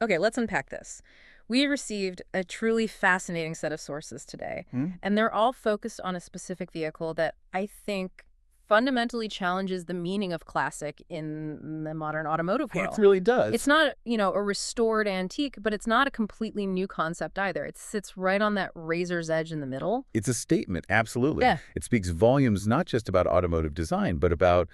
Okay, let's unpack this. We received a truly fascinating set of sources today, Hmm? and they're all focused on a specific vehicle that I think fundamentally challenges the meaning of classic in the modern automotive It world. really It's does. not, a restored antique, but it's not a completely new concept either. It sits right on that razor's edge in the middle. It's a statement, absolutely. Yeah, It speaks volumes not just about automotive design, but about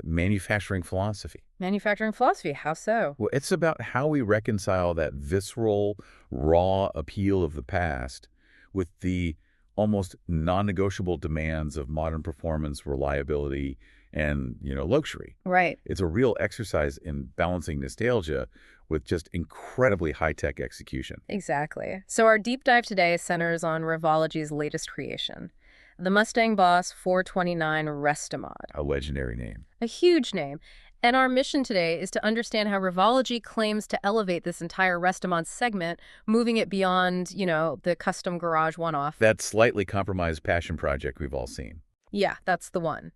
manufacturing philosophy. manufacturing philosophy. How so? Well, it's about how we reconcile that visceral, raw appeal of the past with the almost non-negotiable demands of modern performance, reliability, and, luxury. Right. It's a real exercise in balancing nostalgia with just incredibly high-tech execution. Exactly. So our deep dive today centers on Revology's latest creation, the Mustang Boss 429 Restomod. A legendary name. A huge name. And our mission today is to understand how Revology claims to elevate this entire Restomod segment, moving it beyond, the custom garage one-off. That slightly compromised passion project we've all seen. Yeah, that's the one.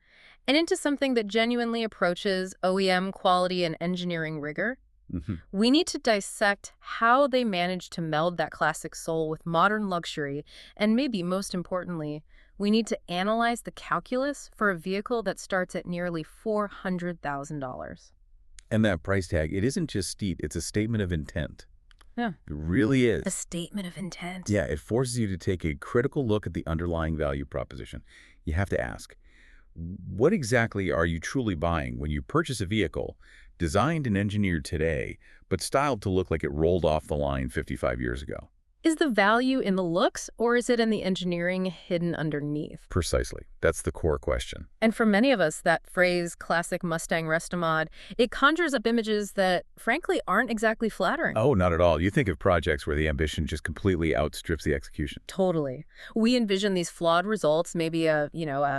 And into something that genuinely approaches OEM quality and engineering rigor. Mhm. We need to dissect how they managed to meld that classic soul with modern luxury, and maybe most importantly, we need to analyze the calculus for a vehicle that starts at nearly $400,000. And that price tag, it isn't just steep, it's a statement of intent. Yeah. It really A is. statement of intent. Yeah, it forces you to take a critical look at the underlying value proposition. You have to ask, what exactly are you truly buying when you purchase a vehicle designed and engineered today, but styled to look like it rolled off the line 55 years ago? Is the value in the looks, or is it in the engineering hidden underneath? Precisely. That's the core question. And for many of us, that phrase, classic Mustang Restomod, it conjures up images that, frankly, aren't exactly flattering. Oh, not at all. You think of projects where the ambition just completely outstrips the execution. Totally. We envision these flawed results, maybe a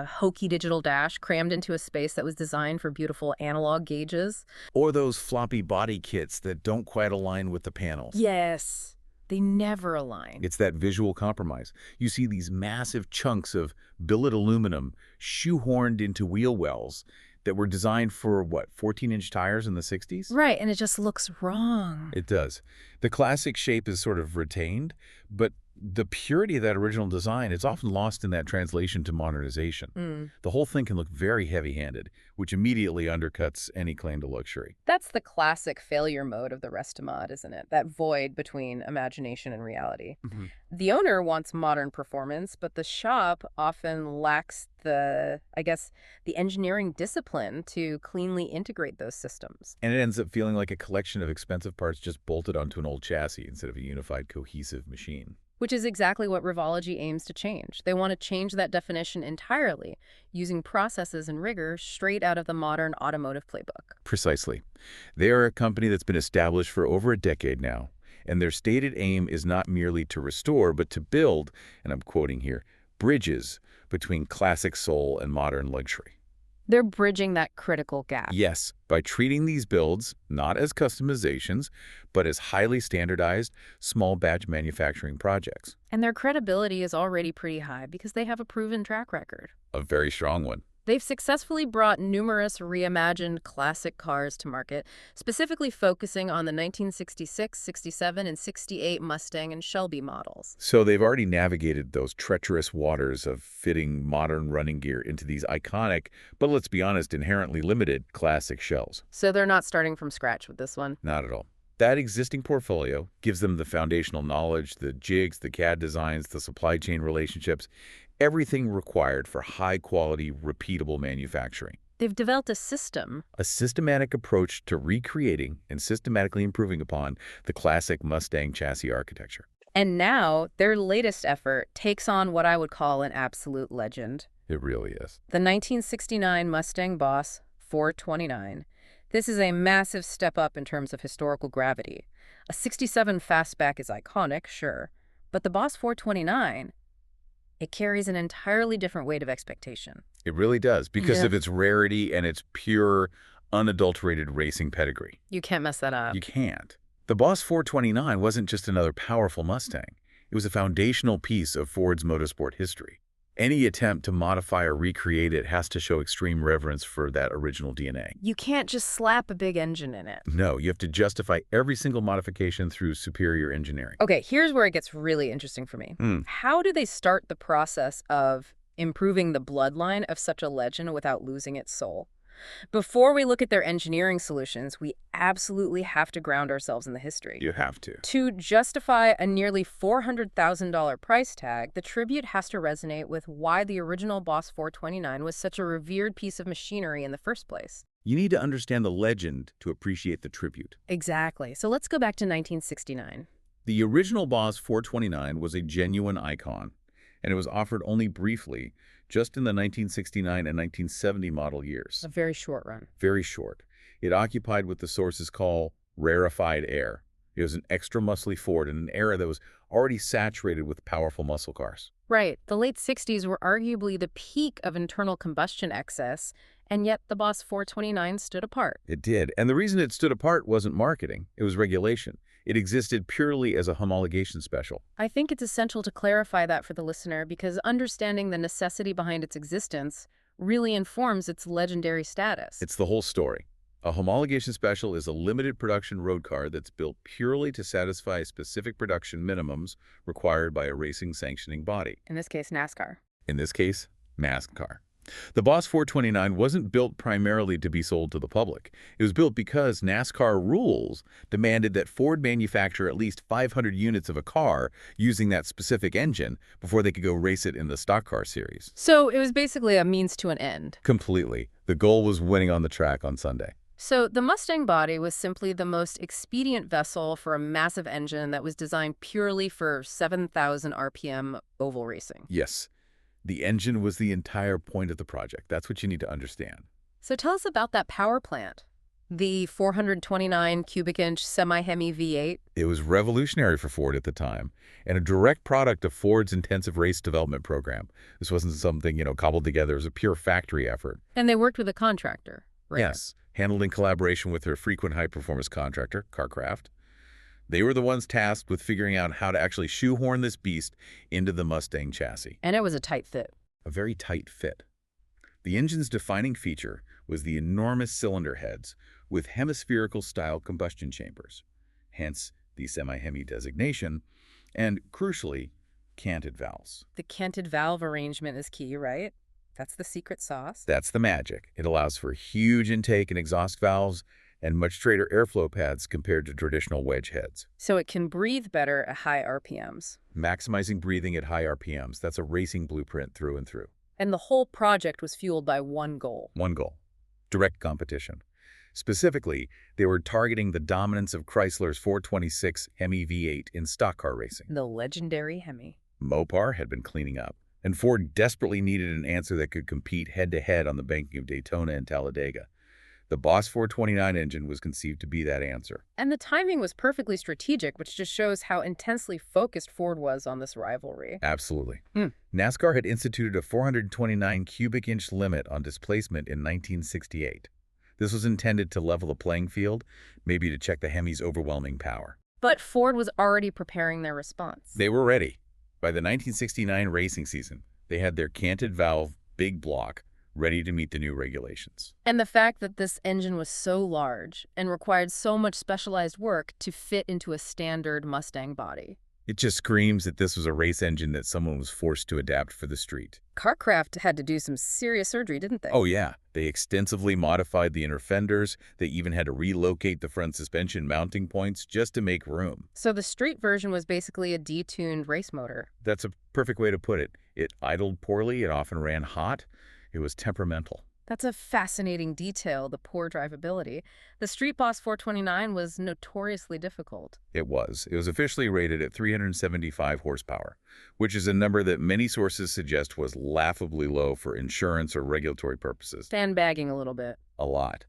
hokey digital dash crammed into a space that was designed for beautiful analog gauges. Or those floppy body kits that don't quite align with the panels. Yes, they never align. It's that visual compromise. You see these massive chunks of billet aluminum shoehorned into wheel wells that were designed for, what, 14-inch tires in the 60s? Right, and it just looks wrong. It does. The classic shape is sort of retained, but the purity of that original design is often lost in that translation to modernization. Mm. The whole thing can look very heavy-handed, which immediately undercuts any claim to luxury. That's the classic failure mode of the Restomod, isn't it? That void between imagination and reality. Mhm. The owner wants modern performance, but the shop often lacks the engineering discipline to cleanly integrate those systems. And it ends up feeling like a collection of expensive parts just bolted onto an old chassis instead of a unified, cohesive machine. Which is exactly what Revology aims to change. They want to change that definition entirely, using processes and rigor straight out of the modern automotive playbook. Precisely. They are a company that's been established for over a decade now, and their stated aim is not merely to restore, but to build, and I'm quoting here, bridges between classic soul and modern luxury. They're bridging that critical gap. Yes, by treating these builds not as customizations, but as highly standardized, small batch manufacturing projects. And their credibility is already pretty high because they have a proven track record. A very strong one. They've successfully brought numerous reimagined classic cars to market, specifically focusing on the 1966, 67, and 68 Mustang and Shelby models. So they've already navigated those treacherous waters of fitting modern running gear into these iconic, but let's be honest, inherently limited classic shells. So they're not starting from scratch with this one. Not at all. That existing portfolio gives them the foundational knowledge, the jigs, the CAD designs, the supply chain relationships, everything required for high-quality, repeatable manufacturing. They've developed a system. A systematic approach to recreating and systematically improving upon the classic Mustang chassis architecture. And now their latest effort takes on what I would call an absolute legend. It really is. The 1969 Mustang Boss 429. This is a massive step up in terms of historical gravity. A 67 fastback is iconic, sure, but the Boss 429, it carries an entirely different weight of expectation. It really does, because Yeah. of its rarity and its pure, unadulterated racing pedigree. You can't mess that up. You can't. The Boss 429 wasn't just another powerful Mustang. It was a foundational piece of Ford's motorsport history. Any attempt to modify or recreate it has to show extreme reverence for that original DNA. You can't just slap a big engine in it. No, you have to justify every single modification through superior engineering. Okay, here's where it gets really interesting for me. How do they start the process of improving the bloodline of such a legend without losing its soul? Before we look at their engineering solutions, we absolutely have to ground ourselves in the history. You have to. To justify a nearly $400,000 price tag, the tribute has to resonate with why the original Boss 429 was such a revered piece of machinery in the first place. You need to understand the legend to appreciate the tribute. Exactly. So let's go back to 1969. The original Boss 429 was a genuine icon, and it was offered only briefly, just in the 1969 and 1970 model years. A very short run. Very short. It occupied what the sources call rarefied air. It was an extra muscly Ford in an era that was already saturated with powerful muscle cars. Right. The late 60s were arguably the peak of internal combustion excess, and yet the Boss 429 stood apart. It did. And the reason it stood apart wasn't marketing. It was regulation. It existed purely as a homologation special. I think it's essential to clarify that for the listener because understanding the necessity behind its existence really informs its legendary status. It's the whole story. A homologation special is a limited production road car that's built purely to satisfy specific production minimums required by a racing sanctioning body. In this case, NASCAR. In this case, NASCAR. The Boss 429 wasn't built primarily to be sold to the public. It was built because NASCAR rules demanded that Ford manufacture at least 500 units of a car using that specific engine before they could go race it in the stock car series. So it was basically a means to an end. Completely. The goal was winning on the track on Sunday. So the Mustang body was simply the most expedient vessel for a massive engine that was designed purely for 7,000 RPM oval racing. Yes. The engine was the entire point of the project. That's what you need to understand. So tell us about that power plant. The 429 cubic inch semi-Hemi V8. It was revolutionary for Ford at the time and a direct product of Ford's intensive race development program. This wasn't something, cobbled together. It was a pure factory effort. And they worked with a contractor, right? Yes, handled in collaboration with their frequent high-performance contractor, Carcraft. They were the ones tasked with figuring out how to actually shoehorn this beast into the Mustang chassis. And it was a tight fit. A very tight fit. The engine's defining feature was the enormous cylinder heads with hemispherical-style combustion chambers, hence the semi-Hemi designation, and, crucially, canted valves. The canted valve arrangement is key, right? That's the secret sauce. That's the magic. It allows for huge intake and exhaust valves and much straighter airflow paths compared to traditional wedge heads. So it can breathe better at high RPMs. Maximizing breathing at high RPMs, that's a racing blueprint through and through. And the whole project was fueled by one goal. One goal: direct competition. Specifically, they were targeting the dominance of Chrysler's 426 Hemi V8 in stock car racing. The legendary Hemi. Mopar had been cleaning up, and Ford desperately needed an answer that could compete head-to-head on the banking of Daytona and Talladega. The Boss 429 engine was conceived to be that answer. And the timing was perfectly strategic, which just shows how intensely focused Ford was on this rivalry. Absolutely. NASCAR had instituted a 429 cubic inch limit on displacement in 1968. This was intended to level the playing field, maybe to check the Hemi's overwhelming power. But Ford was already preparing their response. They were ready. By the 1969 racing season, they had their canted valve big block ready to meet the new regulations. And the fact that this engine was so large and required so much specialized work to fit into a standard Mustang body. It just screams that this was a race engine that someone was forced to adapt for the street. Carcraft had to do some serious surgery, didn't they? Oh yeah, they extensively modified the inner fenders. They even had to relocate the front suspension mounting points just to make room. So the street version was basically a detuned race motor. That's a perfect way to put it. It idled poorly, it often ran hot. It was temperamental. That's a fascinating detail, the poor drivability. The Street Boss 429 was notoriously difficult. It was. It was officially rated at 375 horsepower, which is a number that many sources suggest was laughably low for insurance or regulatory purposes. Sandbagging a little bit. A lot.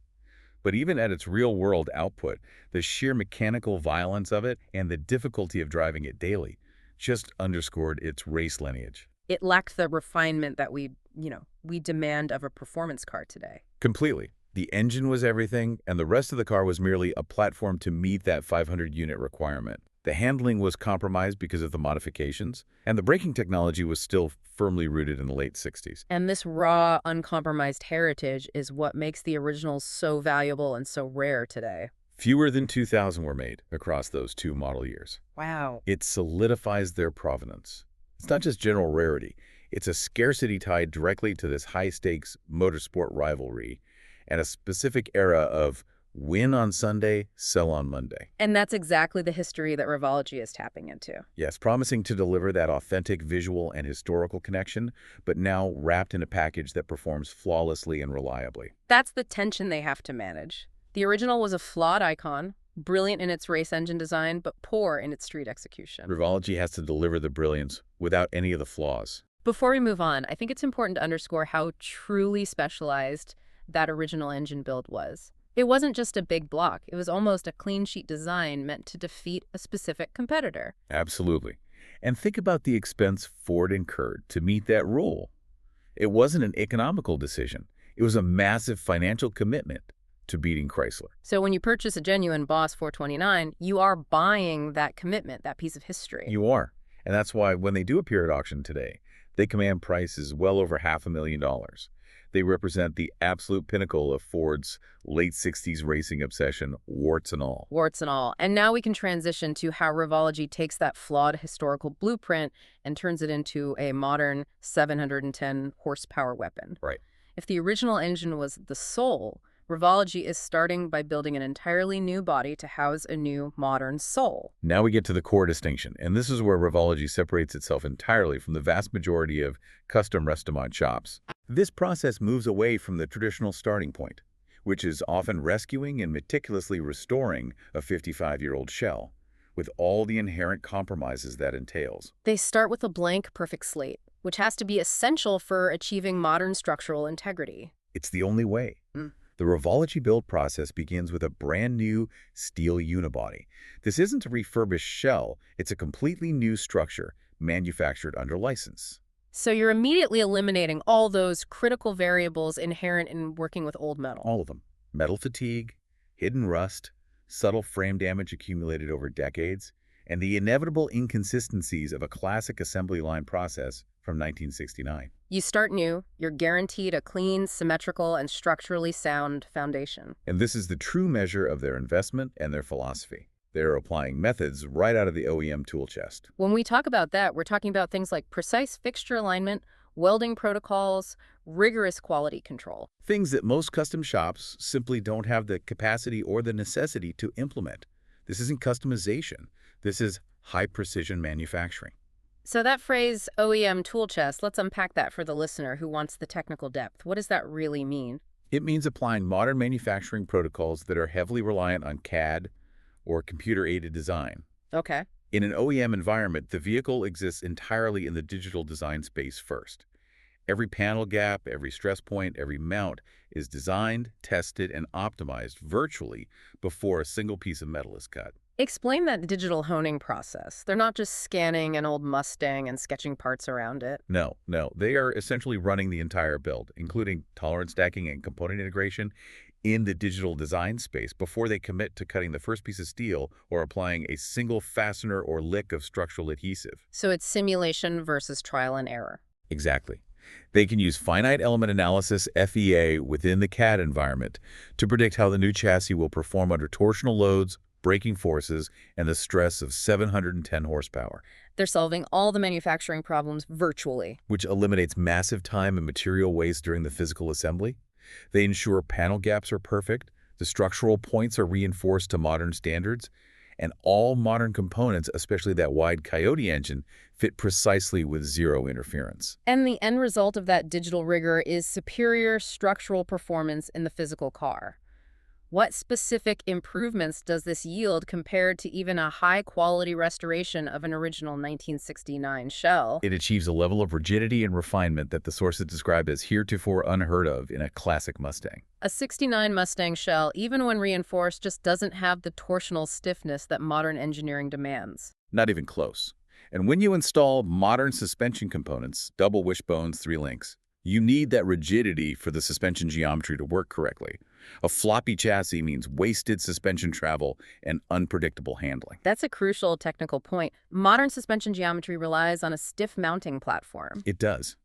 But even at its real-world output, the sheer mechanical violence of it and the difficulty of driving it daily just underscored its race lineage. It lacked the refinement that we demand of a performance car today. Completely. The engine was everything, and the rest of the car was merely a platform to meet that 500-unit requirement. The handling was compromised because of the modifications, and the braking technology was still firmly rooted in the late 60s. And this raw, uncompromised heritage is what makes the originals so valuable and so rare today. Fewer than 2,000 were made across those two model years. Wow. It solidifies their provenance. It's not just general rarity. It's a scarcity tied directly to this high-stakes motorsport rivalry and a specific era of win on Sunday, sell on Monday. And that's exactly the history that Revology is tapping into. Yes, promising to deliver that authentic visual and historical connection, but now wrapped in a package that performs flawlessly and reliably. That's the tension they have to manage. The original was a flawed icon, brilliant in its race engine design, but poor in its street execution. Revology has to deliver the brilliance without any of the flaws. Before we move on, I think it's important to underscore how truly specialized that original engine build was. It wasn't just a big block. It was almost a clean sheet design meant to defeat a specific competitor. Absolutely. And think about the expense Ford incurred to meet that rule. It wasn't an economical decision. It was a massive financial commitment to beating Chrysler. So when you purchase a genuine Boss 429, you are buying that commitment, that piece of history. You are. And that's why when they do appear at auction today, they command prices well over $500,000. They represent the absolute pinnacle of Ford's late 60s racing obsession, warts and all. Warts and all. And now we can transition to how Revology takes that flawed historical blueprint and turns it into a modern 710 horsepower weapon. Right. If the original engine was the soul, Revology is starting by building an entirely new body to house a new modern soul. Now we get to the core distinction, and this is where Revology separates itself entirely from the vast majority of custom Restomod shops. This process moves away from the traditional starting point, which is often rescuing and meticulously restoring a 55-year-old shell, with all the inherent compromises that entails. They start with a blank, perfect slate, which has to be essential for achieving modern structural integrity. It's the only way. The Revology build process begins with a brand new steel unibody. This isn't a refurbished shell, it's a completely new structure manufactured under license. So you're immediately eliminating all those critical variables inherent in working with old metal. All of them. Metal fatigue, hidden rust, subtle frame damage accumulated over decades, and the inevitable inconsistencies of a classic assembly line process from 1969. You start new, you're guaranteed a clean, symmetrical, and structurally sound foundation. And this is the true measure of their investment and their philosophy. They're applying methods right out of the OEM tool chest. When we talk about that, we're talking about things like precise fixture alignment, welding protocols, rigorous quality control. Things that most custom shops simply don't have the capacity or the necessity to implement. This isn't customization. This is high-precision manufacturing. So that phrase, OEM tool chest, let's unpack that for the listener who wants the technical depth. What does that really mean? It means applying modern manufacturing protocols that are heavily reliant on CAD or computer-aided design. Okay. In an OEM environment, the vehicle exists entirely in the digital design space first. Every panel gap, every stress point, every mount is designed, tested, and optimized virtually before a single piece of metal is cut. Explain that digital honing process. They're not just scanning an old Mustang and sketching parts around it. No. They are essentially running the entire build, including tolerance stacking and component integration, in the digital design space before they commit to cutting the first piece of steel or applying a single fastener or lick of structural adhesive. So it's simulation versus trial and error. Exactly. They can use finite element analysis, FEA, within the CAD environment to predict how the new chassis will perform under torsional loads, braking forces, and the stress of 710 horsepower. They're solving all the manufacturing problems virtually. Which eliminates massive time and material waste during the physical assembly. They ensure panel gaps are perfect, the structural points are reinforced to modern standards, and all modern components, especially that wide Coyote engine, fit precisely with zero interference. And the end result of that digital rigor is superior structural performance in the physical car. What specific improvements does this yield compared to even a high-quality restoration of an original 1969 shell? It achieves a level of rigidity and refinement that the sources describe as heretofore unheard of in a classic Mustang. A 69 Mustang shell, even when reinforced, just doesn't have the torsional stiffness that modern engineering demands. Not even close. And when you install modern suspension components, double wishbones, 3 links, You need that rigidity for the suspension geometry to work correctly. A floppy chassis means wasted suspension travel and unpredictable handling. That's a crucial technical point. Modern suspension geometry relies on a stiff mounting platform. It does.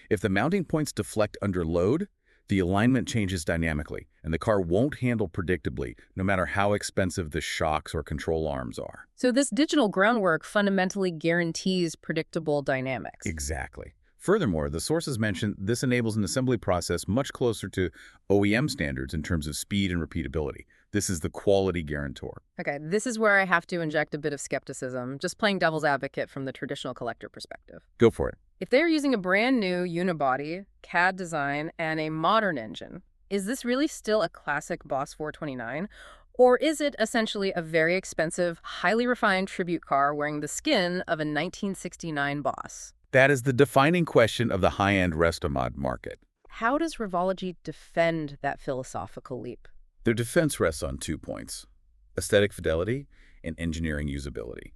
If the mounting points deflect under load, the alignment changes dynamically, and the car won't handle predictably, no matter how expensive the shocks or control arms are. So this digital groundwork fundamentally guarantees predictable dynamics. Exactly. Furthermore, the sources mentioned this enables an assembly process much closer to OEM standards in terms of speed and repeatability. This is the quality guarantor. Okay, this is where I have to inject a bit of skepticism, just playing devil's advocate from the traditional collector perspective. Go for it. If they're using a brand new unibody, CAD design, and a modern engine, is this really still a classic Boss 429? Or is it essentially a very expensive, highly refined tribute car wearing the skin of a 1969 Boss? That is the defining question of the high-end Restomod market. How does Revology defend that philosophical leap? Their defense rests on 2 points: aesthetic fidelity and engineering usability.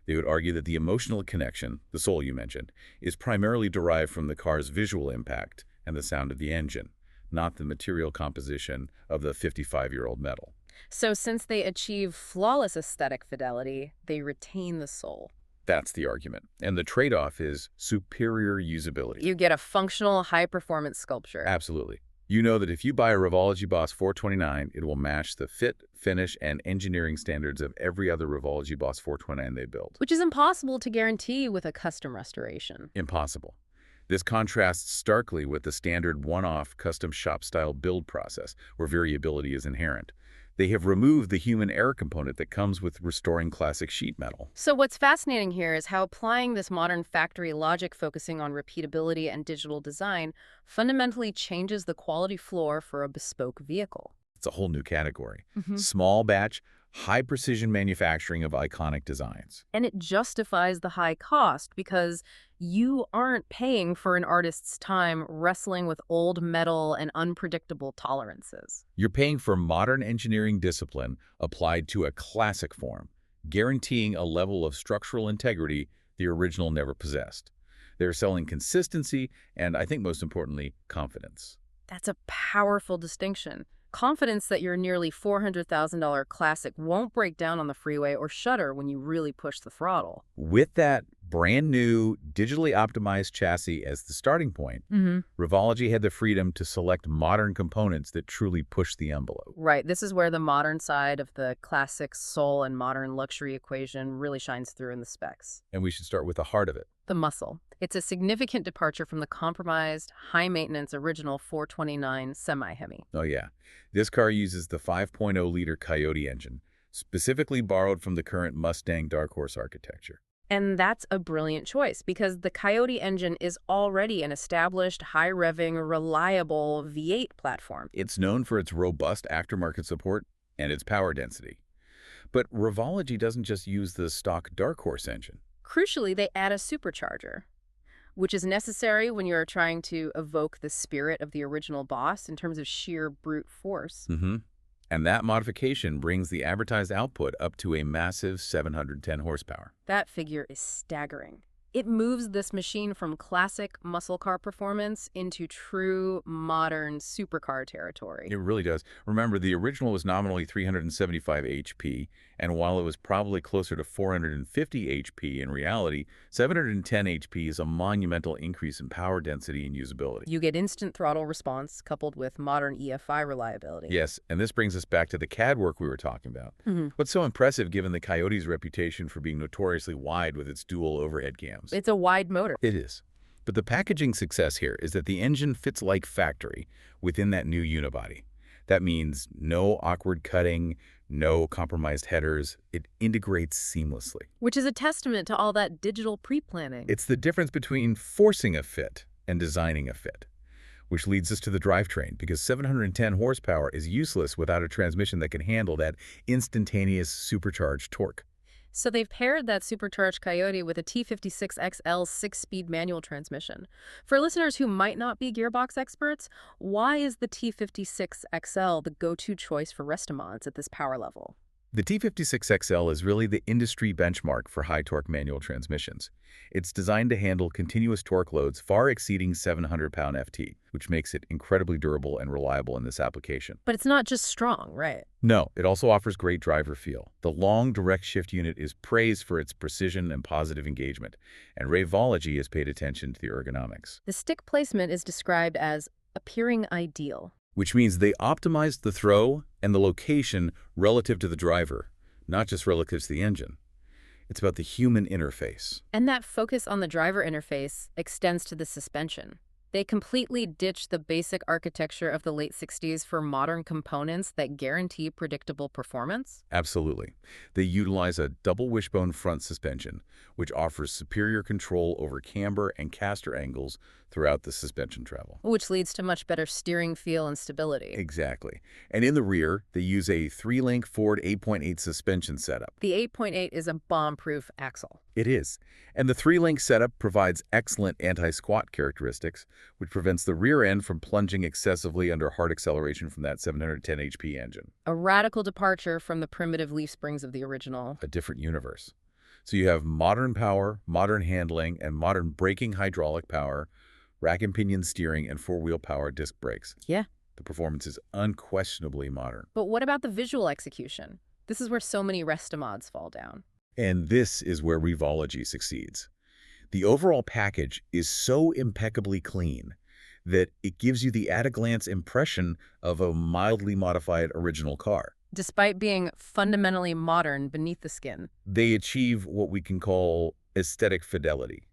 They would argue that the emotional connection, the soul you mentioned, is primarily derived from the car's visual impact and the sound of the engine, not the material composition of the 55-year-old metal. So since they achieve flawless aesthetic fidelity, they retain the soul. That's the argument. And the trade-off is superior usability. You get a functional, high-performance sculpture. Absolutely. You know that if you buy a Revology Boss 429, it will match the fit, finish, and engineering standards of every other Revology Boss 429 they build. Which is impossible to guarantee with a custom restoration. Impossible. This contrasts starkly with the standard one-off custom shop-style build process, where variability is inherent. They have removed the human error component that comes with restoring classic sheet metal. So what's fascinating here is how applying this modern factory logic focusing on repeatability and digital design fundamentally changes the quality floor for a bespoke vehicle. It's a whole new category. Small batch, high-precision manufacturing of iconic designs. And it justifies the high cost because you aren't paying for an artist's time wrestling with old metal and unpredictable tolerances. You're paying for modern engineering discipline applied to a classic form, guaranteeing a level of structural integrity the original never possessed. They're selling consistency and, I think most importantly, confidence. That's a powerful distinction. Confidence that your nearly $400,000 classic won't break down on the freeway or shudder when you really push the throttle. With that brand new, digitally optimized chassis as the starting point, Revology had the freedom to select modern components that truly push the envelope. Right. This is where the modern side of the classic soul and modern luxury equation really shines through in the specs. And we should start with the heart of it. The muscle. It's a significant departure from the compromised, high-maintenance original 429 semi-Hemi. Oh yeah. This car uses the 5.0-liter Coyote engine, specifically borrowed from the current Mustang Dark Horse architecture. And that's a brilliant choice because the Coyote engine is already an established, high-revving, reliable V8 platform. It's known for its robust aftermarket support and its power density. But Revology doesn't just use the stock Dark Horse engine. Crucially, they add a supercharger, which is necessary when you're trying to evoke the spirit of the original Boss in terms of sheer brute force. And that modification brings the advertised output up to a massive 710 horsepower. That figure is staggering. It moves this machine from classic muscle car performance into true modern supercar territory. It really does. Remember, the original was nominally 375 HP, and while it was probably closer to 450 HP in reality, 710 HP is a monumental increase in power density and usability. You get instant throttle response coupled with modern EFI reliability. Yes, and this brings us back to the CAD work we were talking about. What's so impressive given the Coyote's reputation for being notoriously wide with its dual overhead cams? It's a wide motor. It is. But the packaging success here is that the engine fits like factory within that new unibody. That means no awkward cutting, no compromised headers. It integrates seamlessly. Which is a testament to all that digital pre-planning. It's the difference between forcing a fit and designing a fit, which leads us to the drivetrain, because 710 horsepower is useless without a transmission that can handle that instantaneous supercharged torque. So they've paired that supercharged Coyote with a T56XL 6-speed manual transmission. For listeners who might not be gearbox experts, why is the T56XL the go-to choice for Restomods at this power level? The T56XL is really the industry benchmark for high-torque manual transmissions. It's designed to handle continuous torque loads far exceeding 700-pound FT, which makes it incredibly durable and reliable in this application. But it's not just strong, right? No, it also offers great driver feel. The long direct shift unit is praised for its precision and positive engagement, and Revology has paid attention to the ergonomics, The stick placement is described as appearing ideal. which means they optimized the throw and the location relative to the driver, not just relative to the engine. It's about the human interface. And that focus on the driver interface extends to the suspension. They completely ditched the basic architecture of the late 60s for modern components that guarantee predictable performance. Absolutely. They utilize a double wishbone front suspension, which offers superior control over camber and caster angles throughout the suspension travel. Which leads to much better steering feel and stability. Exactly. And in the rear, they use a 3-link Ford 8.8 suspension setup. The 8.8 is a bomb-proof axle. It is. And the 3-link setup provides excellent anti-squat characteristics, which prevents the rear end from plunging excessively under hard acceleration from that 710 HP engine. A radical departure from the primitive leaf springs of the original. A different universe. So you have modern power, modern handling, and modern braking hydraulic power, rack and pinion steering, and four-wheel power disc brakes. Yeah. The performance is unquestionably modern. But what about the visual execution? This is where so many Restomods fall down. And this is where Revology succeeds. The overall package is so impeccably clean that it gives you the at-a-glance impression of a mildly modified original car. Despite being fundamentally modern beneath the skin. They achieve what we can call aesthetic fidelity.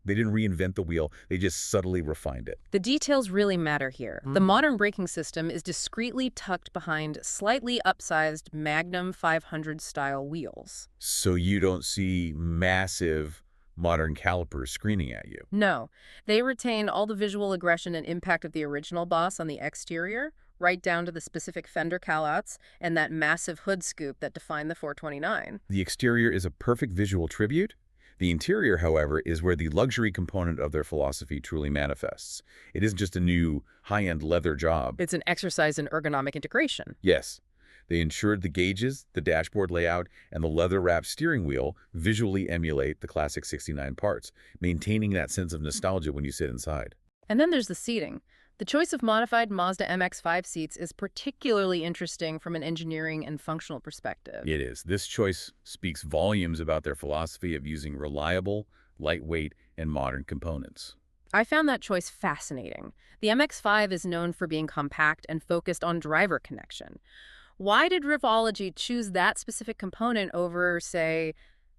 They didn't reinvent the wheel, they just subtly refined it. The details really matter here. The modern braking system is discreetly tucked behind slightly upsized Magnum 500-style wheels. So you don't see massive modern calipers screaming at you. No, they retain all the visual aggression and impact of the original Boss on the exterior, right down to the specific fender callouts and that massive hood scoop that define the 429. The exterior is a perfect visual tribute. The interior, however, is where the luxury component of their philosophy truly manifests. It isn't just a new, high-end leather job. It's an exercise in ergonomic integration. Yes, they ensured the gauges, the dashboard layout, and the leather-wrapped steering wheel visually emulate the classic 69 parts, maintaining that sense of nostalgia when you sit inside. And then there's the seating. The choice of modified Mazda MX-5 seats is particularly interesting from an engineering and functional perspective. It is. This choice speaks volumes about their philosophy of using reliable, lightweight, and modern components. I found that choice fascinating. The MX-5 is known for being compact and focused on driver connection. Why did Revology choose that specific component over, say,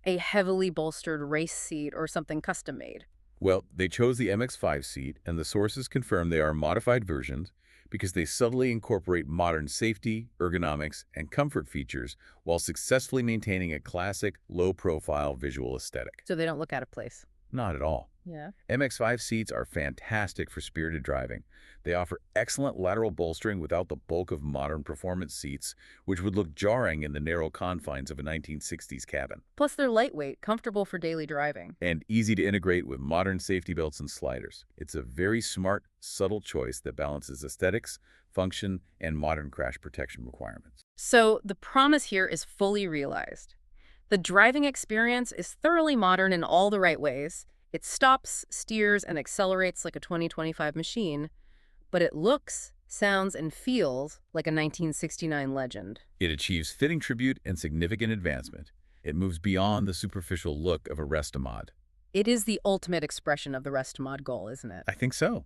a heavily bolstered race seat or something custom-made? Well, they chose the MX-5 seat, and the sources confirm they are modified versions because they subtly incorporate modern safety, ergonomics, and comfort features while successfully maintaining a classic, low-profile visual aesthetic. So they don't look out of place. Not at all. Yeah. MX-5 seats are fantastic for spirited driving. They offer excellent lateral bolstering without the bulk of modern performance seats, which would look jarring in the narrow confines of a 1960s cabin. Plus they're lightweight, comfortable for daily driving. And easy to integrate with modern safety belts and sliders. It's a very smart, subtle choice that balances aesthetics, function, and modern crash protection requirements. So the promise here is fully realized. The driving experience is thoroughly modern in all the right ways. It stops, steers, and accelerates like a 2025 machine, but it looks, sounds, and feels like a 1969 legend. It achieves fitting tribute and significant advancement. It moves beyond the superficial look of a Restomod. It is the ultimate expression of the Restomod goal, isn't it? I think so.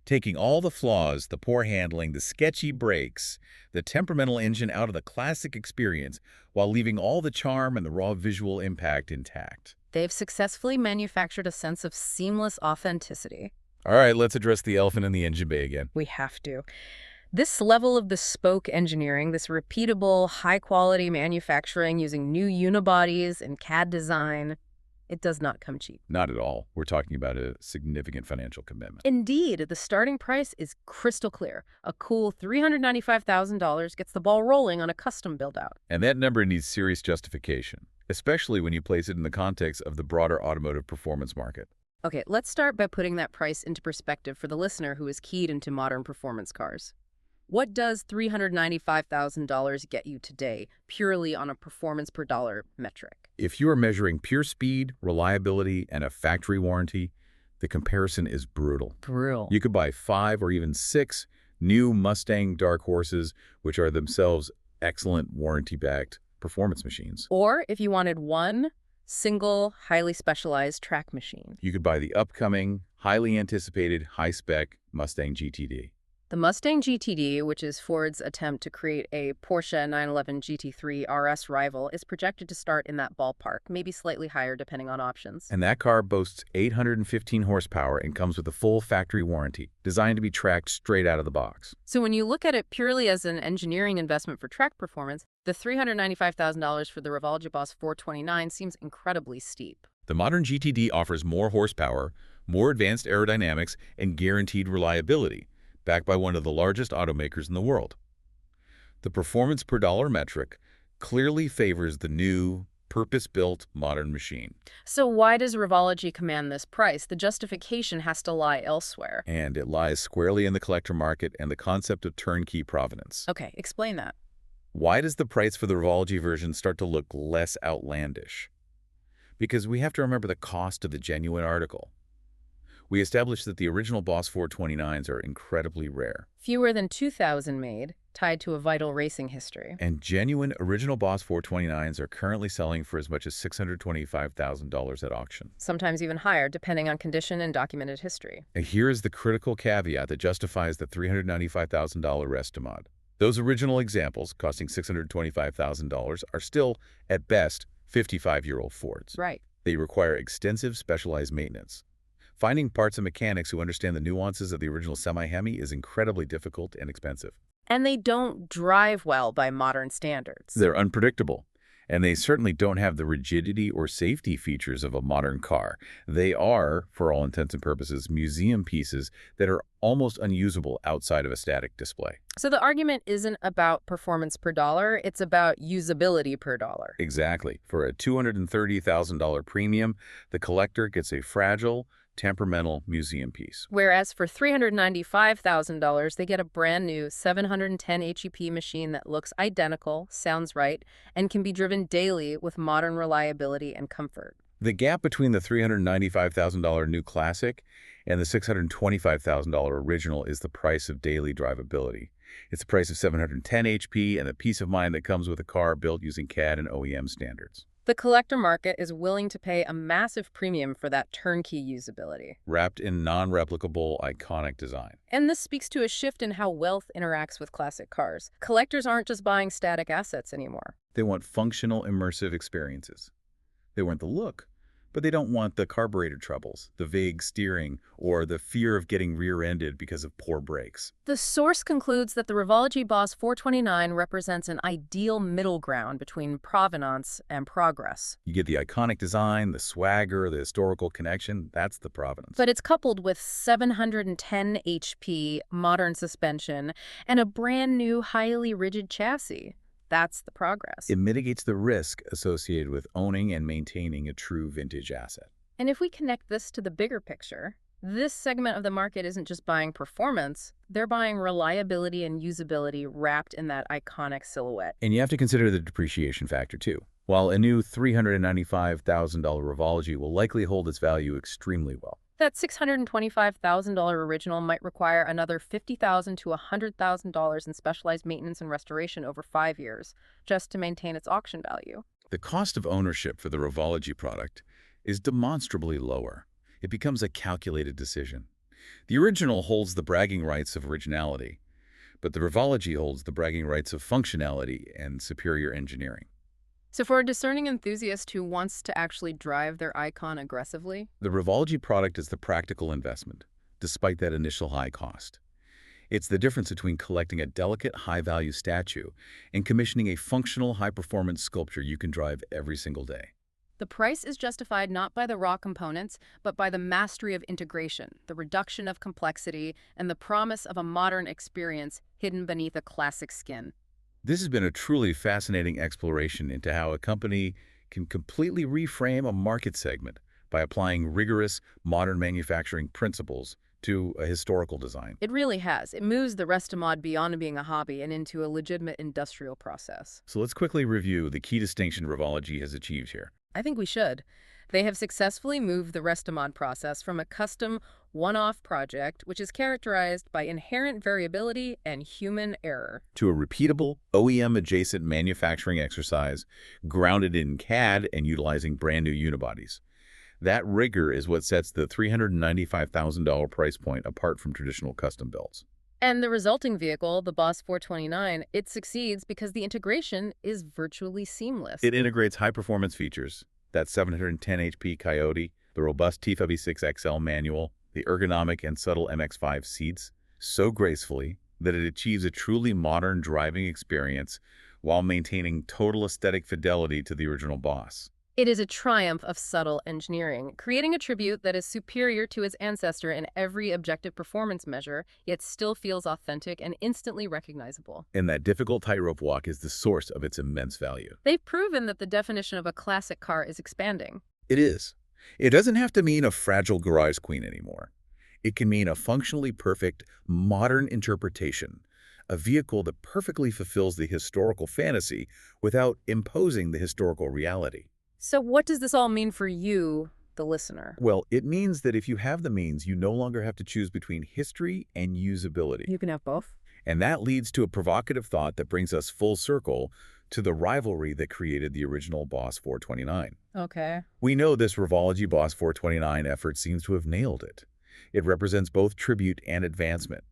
Taking all the flaws, the poor handling, the sketchy brakes, the temperamental engine out of the classic experience, while leaving all the charm and the raw visual impact intact. They've successfully manufactured a sense of seamless authenticity. All right, let's address the elephant in the engine bay again. We have to. This level of bespoke engineering, this repeatable, high-quality manufacturing using new unibodies and CAD design, it does not come cheap. Not at all. We're talking about a significant financial commitment. Indeed, the starting price is crystal clear. A cool $395,000 gets the ball rolling on a custom build-out. And that number needs serious justification, especially when you place it in the context of the broader automotive performance market. Okay, let's start by putting that price into perspective for the listener who is keyed into modern performance cars. What does $395,000 get you today, purely on a performance per dollar metric? If you are measuring pure speed, reliability, and a factory warranty, the comparison is brutal. Brutal. You could buy 5 or even 6 new Mustang Dark Horses, which are themselves excellent warranty-backed performance machines. Or if you wanted one single, highly specialized track machine. You could buy the upcoming, highly anticipated, high-spec Mustang GTD. The Mustang GTD, which is Ford's attempt to create a Porsche 911 GT3 RS rival, is projected to start in that ballpark, maybe slightly higher depending on options. And that car boasts 815 horsepower and comes with a full factory warranty, designed to be tracked straight out of the box. So when you look at it purely as an engineering investment for track performance, the $395,000 for the Revology Boss 429 seems incredibly steep. The modern GTD offers more horsepower, more advanced aerodynamics, and guaranteed reliability, backed by one of the largest automakers in the world. The performance per dollar metric clearly favors the new, purpose-built modern machine. So why does Revology command this price? The justification has to lie elsewhere. And it lies squarely in the collector market and the concept of turnkey provenance. Okay, explain that. Why does the price for the Revology version start to look less outlandish? Because we have to remember the cost of the genuine article. We established that the original Boss 429s are incredibly rare. Fewer than 2,000 made, tied to a vital racing history. And genuine original Boss 429s are currently selling for as much as $625,000 at auction. Sometimes even higher, depending on condition and documented history. And here is the critical caveat that justifies the $395,000 Restomod. Those original examples, costing $625,000, are still, at best, 55-year-old Fords. Right. They require extensive specialized maintenance. Finding parts and mechanics who understand the nuances of the original semi-Hemi is incredibly difficult and expensive. And they don't drive well by modern standards. They're unpredictable, and they certainly don't have the rigidity or safety features of a modern car. They are, for all intents and purposes, museum pieces that are almost unusable outside of a static display. So the argument isn't about performance per dollar, it's about usability per dollar. Exactly. For a $230,000 premium, the collector gets a fragile, temperamental museum piece. Whereas for $395,000, they get a brand new 710 HEP machine that looks identical, sounds right, and can be driven daily with modern reliability and comfort. The gap between the $395,000 new Classic and the $625,000 original is the price of daily drivability. It's the price of 710 HP and the peace of mind that comes with a car built using CAD and OEM standards. The collector market is willing to pay a massive premium for that turnkey usability. Wrapped in non-replicable, iconic design. And this speaks to a shift in how wealth interacts with classic cars. Collectors aren't just buying static assets anymore. They want functional, immersive experiences. They want the look, but they don't want the carburetor troubles, the vague steering, or the fear of getting rear-ended because of poor brakes. The source concludes that the Revology Boss 429 represents an ideal middle ground between provenance and progress. You get the iconic design, the swagger, the historical connection. That's the provenance. But it's coupled with 710 HP, modern suspension, and a brand new, highly rigid chassis. That's the progress. It mitigates the risk associated with owning and maintaining a true vintage asset. And if we connect this to the bigger picture, this segment of the market isn't just buying performance, they're buying reliability and usability wrapped in that iconic silhouette. And you have to consider the depreciation factor too. While a new $395,000 Revology will likely hold its value extremely well, that $625,000 original might require another $50,000 to $100,000 in specialized maintenance and restoration over 5 years, just to maintain its auction value. the cost of ownership for the Revology product is demonstrably lower. It becomes a calculated decision. The original holds the bragging rights of originality, but the Revology holds the bragging rights of functionality and superior engineering. So for a discerning enthusiast who wants to actually drive their icon aggressively, The Revology product is the practical investment, despite that initial high cost. It's the difference between collecting a delicate, high-value statue and commissioning a functional, high-performance sculpture you can drive every single day. the price is justified not by the raw components, but by the mastery of integration, the reduction of complexity, and the promise of a modern experience hidden beneath a classic skin. This has been a truly fascinating exploration into how a company can completely reframe a market segment by applying rigorous, modern manufacturing principles to a historical design. It really has. It moves the Restomod beyond being a hobby and into a legitimate industrial process. So let's quickly review the key distinction Revology has achieved here. I think we should. They have successfully moved the Restomod process from a custom, one-off project, which is characterized by inherent variability and human error, To a repeatable, OEM-adjacent manufacturing exercise grounded in CAD and utilizing brand new unibodies. That rigor is what sets the $395,000 price point apart from traditional custom builds. And the resulting vehicle, the Boss 429, it succeeds because the integration is virtually seamless. It integrates high-performance features, that 710 HP Coyote, the robust T56XL manual, the ergonomic and subtle MX-5 seats, so gracefully that it achieves a truly modern driving experience while maintaining total aesthetic fidelity to the original Boss. It is a triumph of subtle engineering, creating a tribute that is superior to its ancestor in every objective performance measure, yet still feels authentic and instantly recognizable. And that difficult tightrope walk is the source of its immense value. They've proven that the definition of a classic car is expanding. It is. It doesn't have to mean a fragile garage queen anymore. It can mean a functionally perfect, modern interpretation, a vehicle that perfectly fulfills the historical fantasy without imposing the historical reality. So what does this all mean for you, the listener? Well, it means that if you have the means, you no longer have to choose between history and usability. You can have both. And that leads to a provocative thought that brings us full circle to the rivalry that created the original Boss 429. Okay. We know this Revology Boss 429 effort seems to have nailed it. It represents both tribute and advancement.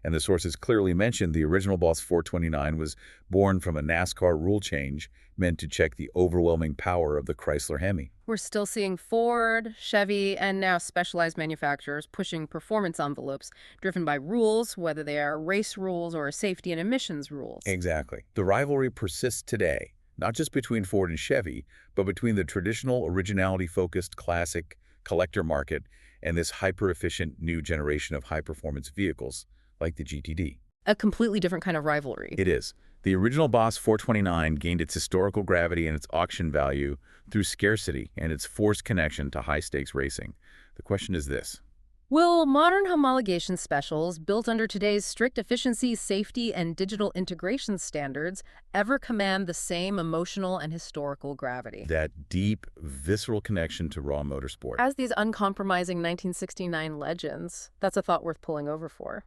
And the sources clearly mentioned the original Boss 429 was born from a NASCAR rule change meant to check the overwhelming power of the Chrysler Hemi. We're still seeing Ford, Chevy, and now specialized manufacturers pushing performance envelopes driven by rules, whether they are race rules or safety and emissions rules. Exactly. The rivalry persists today, not just between Ford and Chevy, but between the traditional originality-focused classic collector market and this hyper-efficient new generation of high-performance vehicles like the GTD. A completely different kind of rivalry. It is. The original Boss 429 gained its historical gravity and its auction value through scarcity and its forced connection to high-stakes racing. The question is this. Will modern homologation specials, built under today's strict efficiency, safety, and digital integration standards, ever command the same emotional and historical gravity? That deep, visceral connection to raw motorsport. As these uncompromising 1969 legends, that's a thought worth pulling over for.